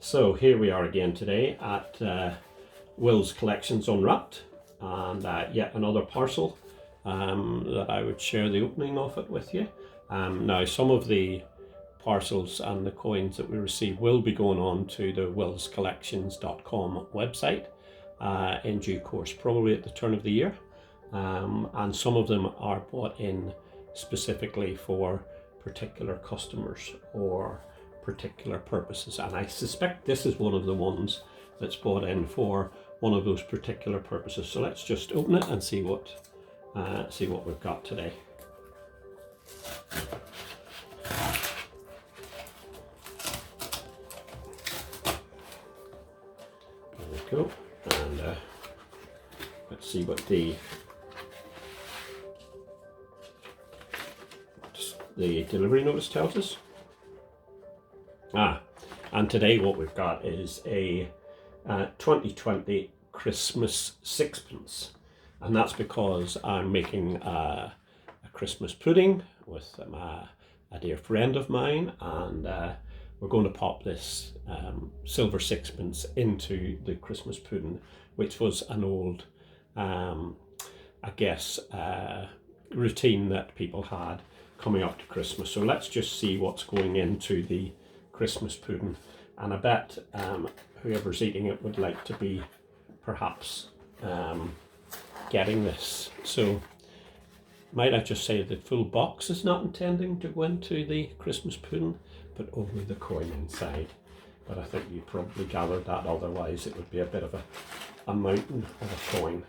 So here we are again today at Will's Collections Unwrapped, and yet another parcel that I would share the opening of it with you. Now some of the parcels and the coins that we receive will be going on to the willscollections.com website in due course, probably at the turn of the year, and some of them are bought in specifically for particular customers or particular purposes, and I suspect this is one of the ones that's bought in for one of those particular purposes. So let's just open it and see what we've got today. There we go, and let's see what the delivery notice tells us. And today what we've got is a 2020 Christmas sixpence, and that's because I'm making a Christmas pudding with a dear friend of mine, and we're going to pop this silver sixpence into the Christmas pudding, which was an old, I guess, routine that people had coming up to Christmas. So let's just see what's going into the Christmas pudding, and I bet whoever's eating it would like to be perhaps getting this. So might I just say the full box is not intending to go into the Christmas pudding, but only the coin inside. But I think you probably gathered that, otherwise it would be a bit of a mountain of a coin,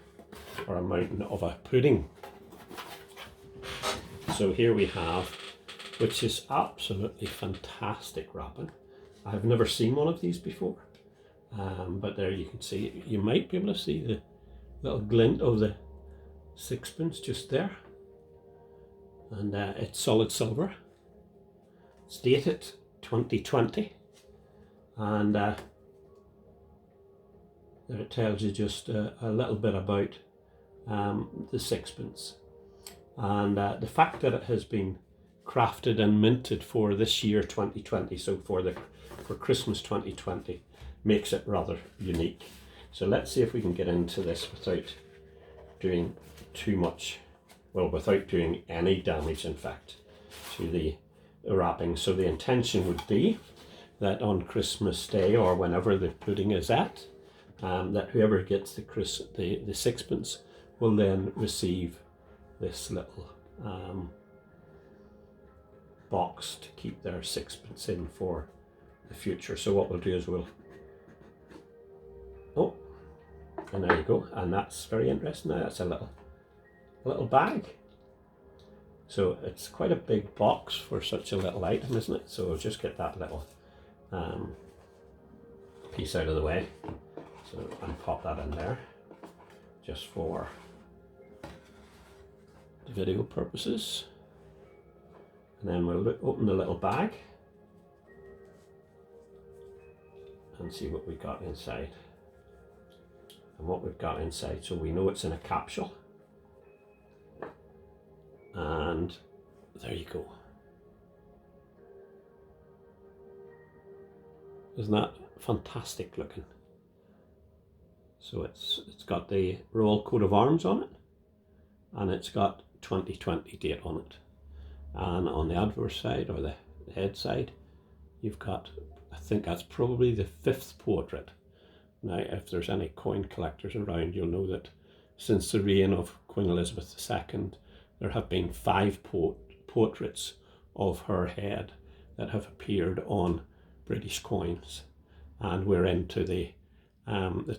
or a mountain of a pudding. So here we have, which is absolutely fantastic wrapping. I've never seen one of these before, but there you can see, you might be able to see the little glint of the sixpence just there, and it's solid silver. It's dated 2020, and there it tells you just a little bit about the sixpence, and the fact that it has been crafted and minted for this year 2020, so for Christmas 2020, makes it rather unique. So let's see if we can get into this without doing too much, well, without doing any damage in fact to the wrapping. So the intention would be that on Christmas Day, or whenever the pudding is at, that whoever gets the sixpence will then receive this little box to keep their sixpence in for the future. So what we'll do is and there you go, and that's very interesting. Now that's a little bag, so it's quite a big box for such a little item, isn't it? So we'll just get that little piece out of the way, so and pop that in there just for the video purposes. And then we'll open the little bag and see what we got inside. And what we've got inside, so we know it's in a capsule. And there you go. Isn't that fantastic looking? So it's got the royal coat of arms on it, and it's got 2020 date on it. And on the adverse side, or the head side, you've got, I think that's probably the 5th portrait. Now, if there's any coin collectors around, you'll know that since the reign of Queen Elizabeth II, there have been 5 portraits of her head that have appeared on British coins, and we're into the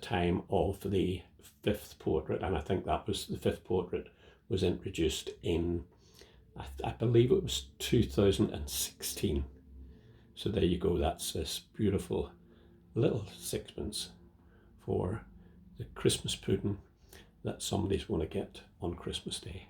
time of the 5th portrait, and I think that was the 5th portrait was introduced in, I believe it was 2016. So there you go, that's this beautiful little sixpence for the Christmas pudding that somebody's going to get on Christmas Day.